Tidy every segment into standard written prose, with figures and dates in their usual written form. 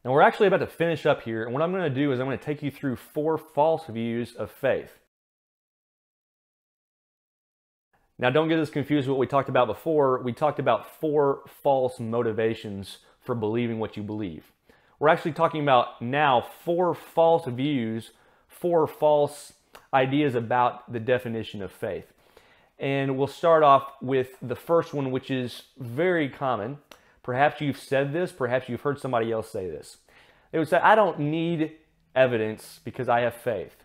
And we're actually about to finish up here, and what I'm going to do is I'm going to take you through 4 false views of faith. Now, don't get this confused with what we talked about before. We talked about 4 false motivations for believing what you believe. We're actually talking about now 4 false views, 4 false ideas about the definition of faith. And we'll start off with the first one, which is very common. Perhaps you've said this, perhaps you've heard somebody else say this. They would say, I don't need evidence because I have faith.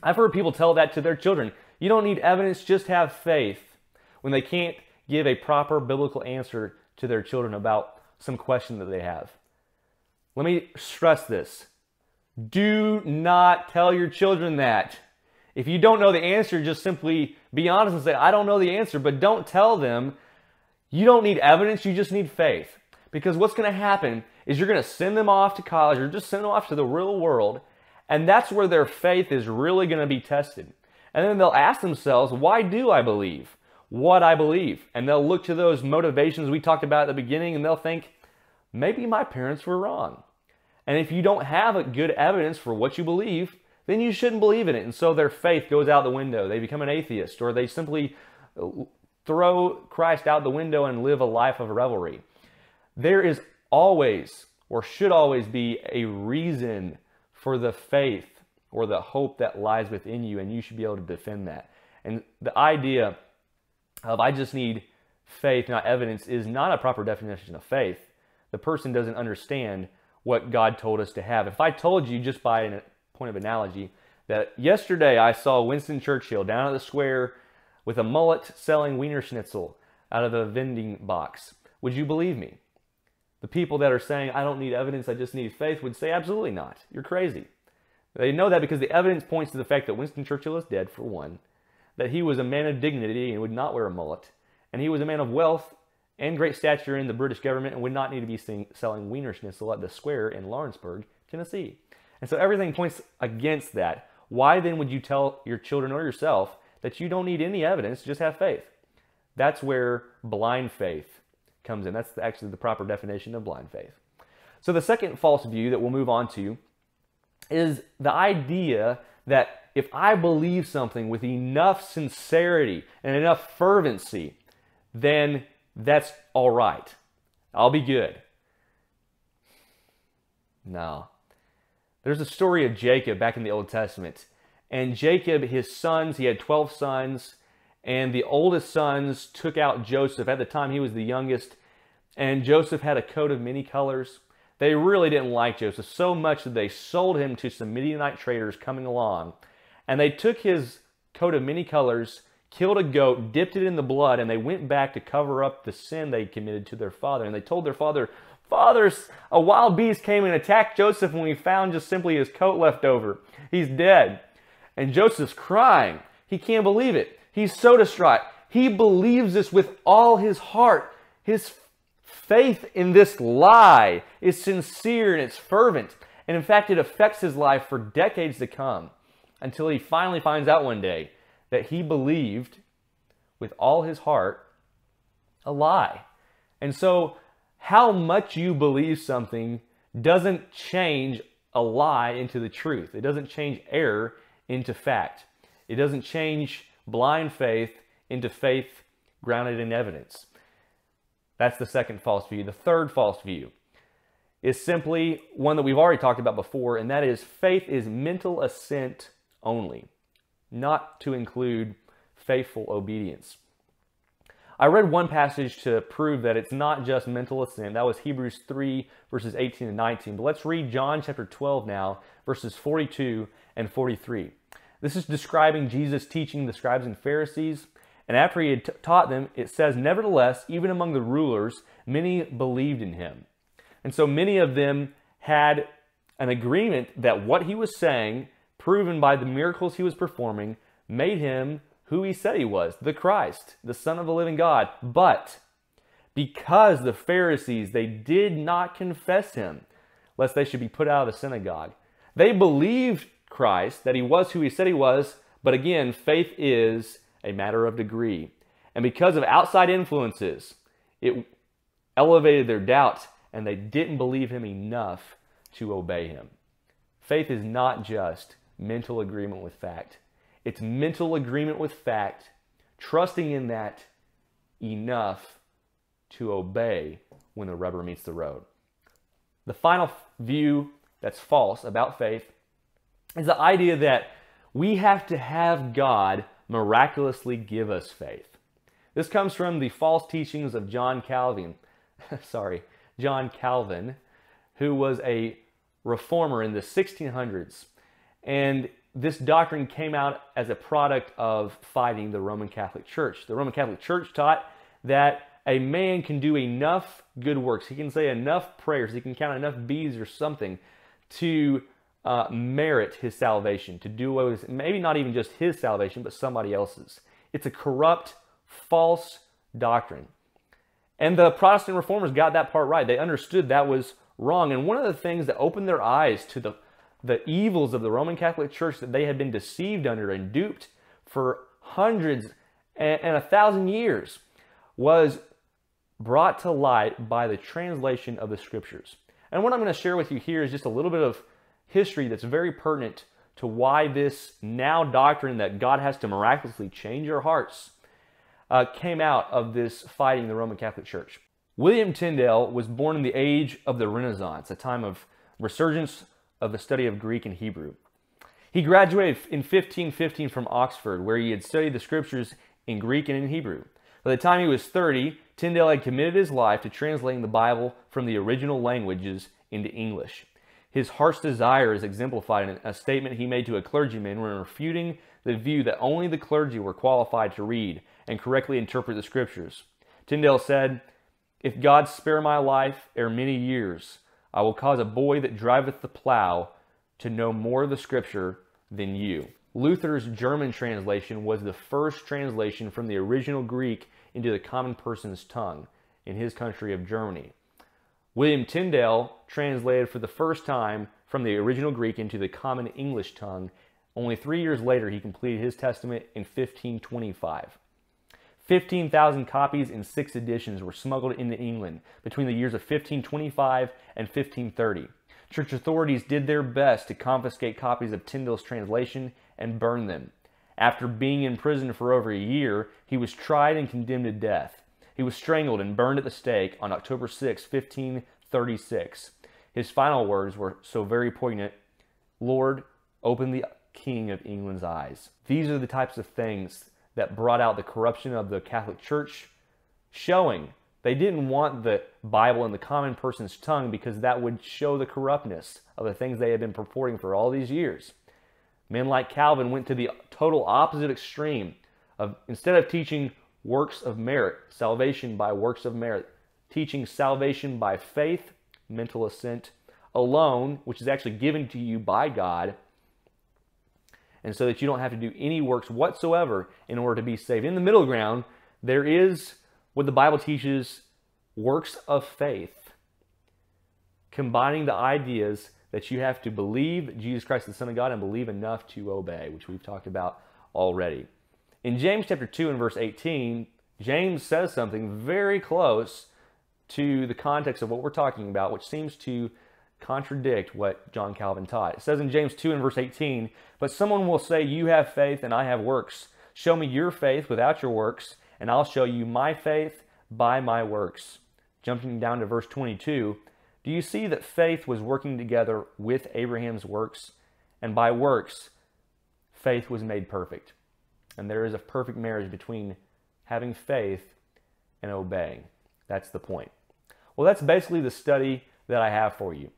I've heard people tell that to their children. You don't need evidence, just have faith, when they can't give a proper biblical answer to their children about some question that they have. Let me stress this. Do not tell your children that. If you don't know the answer, just simply be honest and say, I don't know the answer, but don't tell them you don't need evidence, you just need faith. Because what's going to happen is you're going to send them off to college or just send them off to the real world, and that's where their faith is really going to be tested. And then they'll ask themselves, why do I believe what I believe? And they'll look to those motivations we talked about at the beginning, and they'll think, maybe my parents were wrong. And if you don't have a good evidence for what you believe, then you shouldn't believe in it. And so their faith goes out the window. They become an atheist, or they simply throw Christ out the window and live a life of revelry. There is always, or should always be, a reason for the faith or the hope that lies within you, and you should be able to defend that. And the idea of I just need faith, not evidence, is not a proper definition of faith. The person doesn't understand what God told us to have. If I told you, just by a point of analogy, that yesterday I saw Winston Churchill down at the square with a mullet selling Wiener Schnitzel out of a vending box, would you believe me? The people that are saying, I don't need evidence, I just need faith, would say, absolutely not. You're crazy. They know that because the evidence points to the fact that Winston Churchill is dead, for one, that he was a man of dignity and would not wear a mullet, and he was a man of wealth and great stature in the British government and would not need to be selling Wiener Schnitzel at the square in Lawrenceburg, Tennessee. And so everything points against that. Why then would you tell your children or yourself that you don't need any evidence, just have faith? That's where blind faith comes in. That's actually the proper definition of blind faith. So the second false view that we'll move on to is the idea that if I believe something with enough sincerity and enough fervency, then that's all right. I'll be good. No. There's a story of Jacob back in the Old Testament. And Jacob, his sons, he had 12 sons, and the oldest sons took out Joseph. At the time, he was the youngest, and Joseph had a coat of many colors. They really didn't like Joseph so much that they sold him to some Midianite traders coming along. And they took his coat of many colors, killed a goat, dipped it in the blood, and they went back to cover up the sin they committed to their father. And they told their father, Father, a wild beast came and attacked Joseph, and we found just simply his coat left over. He's dead. And Joseph's crying. He can't believe it. He's so distraught. He believes this with all his heart. His faith in this lie is sincere and it's fervent. And in fact, it affects his life for decades to come, until he finally finds out one day that he believed with all his heart a lie. And so how much you believe something doesn't change a lie into the truth. It doesn't change error into fact. It doesn't change blind faith into faith grounded in evidence. That's the second false view. The third false view is simply one that we've already talked about before, and that is faith is mental assent only, not to include faithful obedience. I read one passage to prove that it's not just mental assent. That was Hebrews 3, verses 18 and 19. But let's read John chapter 12 now, verses 42 and 43. This is describing Jesus teaching the scribes and Pharisees. And after he had taught them, it says, nevertheless, even among the rulers, many believed in him. And so many of them had an agreement that what he was saying, proven by the miracles he was performing, made him who he said he was, the Christ, the Son of the living God. But because the Pharisees, they did not confess him, lest they should be put out of the synagogue. They believed Christ, that he was who he said he was, but again, faith is a matter of degree. And because of outside influences, it elevated their doubt and they didn't believe him enough to obey him. Faith is not just mental agreement with fact. It's mental agreement with fact, trusting in that enough to obey when the rubber meets the road. The final view that's false about faith is the idea that we have to have God miraculously give us faith. This comes from the false teachings of John Calvin, who was a reformer in the 1600s. And this doctrine came out as a product of fighting the Roman Catholic Church. The Roman Catholic Church taught that a man can do enough good works, he can say enough prayers, he can count enough beads or something to merit his salvation, to do what was maybe not even just his salvation, but somebody else's. It's a corrupt, false doctrine. And the Protestant reformers got that part right. They understood that was wrong. And one of the things that opened their eyes to the evils of the Roman Catholic Church that they had been deceived under and duped for hundreds and 1,000 years was brought to light by the translation of the Scriptures. And what I'm going to share with you here is just a little bit of history that's very pertinent to why this now doctrine that God has to miraculously change our hearts came out of this fighting the Roman Catholic Church. William Tyndale was born in the age of the Renaissance, a time of resurgence of the study of Greek and Hebrew. He graduated in 1515 from Oxford, where he had studied the Scriptures in Greek and in Hebrew. By the time he was 30, Tyndale had committed his life to translating the Bible from the original languages into English. His heart's desire is exemplified in a statement he made to a clergyman when refuting the view that only the clergy were qualified to read and correctly interpret the Scriptures. Tyndale said, "If God spare my life ere many years, I will cause a boy that driveth the plow to know more of the Scripture than you." Luther's German translation was the first translation from the original Greek into the common person's tongue in his country of Germany. William Tyndale translated for the first time from the original Greek into the common English tongue. Only 3 years later, he completed his testament in 1525. 15,000 copies in 6 editions were smuggled into England between the years of 1525 and 1530. Church authorities did their best to confiscate copies of Tyndale's translation and burn them. After being in prison for over a year, he was tried and condemned to death. He was strangled and burned at the stake on October 6, 1536. His final words were so very poignant, "Lord, open the King of England's eyes." These are the types of things that brought out the corruption of the Catholic Church, showing they didn't want the Bible in the common person's tongue because that would show the corruptness of the things they had been purporting for all these years. Men like Calvin went to the total opposite extreme of, instead of teaching works of merit, salvation by works of merit, teaching salvation by faith, mental assent alone, which is actually given to you by God, and so that you don't have to do any works whatsoever in order to be saved. In the middle ground, there is what the Bible teaches, works of faith, combining the ideas that you have to believe that Jesus Christ is the Son of God and believe enough to obey, which we've talked about already. In James chapter 2 and verse 18, James says something very close to the context of what we're talking about, which seems to contradict what John Calvin taught. It says in James 2 and verse 18, "But someone will say, you have faith and I have works. Show me your faith without your works, and I'll show you my faith by my works." Jumping down to verse 22, "Do you see that faith was working together with Abraham's works? And by works, faith was made perfect." And there is a perfect marriage between having faith and obeying. That's the point. Well, that's basically the study that I have for you.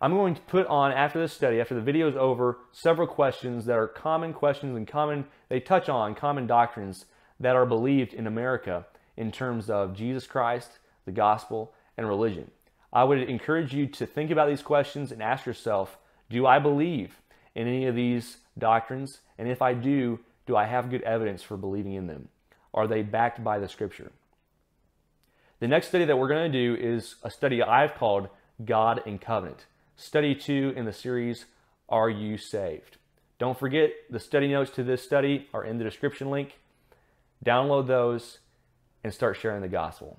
I'm going to put on, after this study, after the video is over, several questions that are common questions and they touch on common doctrines that are believed in America in terms of Jesus Christ, the gospel, and religion. I would encourage you to think about these questions and ask yourself, do I believe in any of these doctrines? And if I do I have good evidence for believing in them? Are they backed by the Scripture? The next study that we're going to do is a study I've called God and Covenant. Study 2 in the series, Are You Saved? Don't forget, the study notes to this study are in the description link. Download those and start sharing the gospel.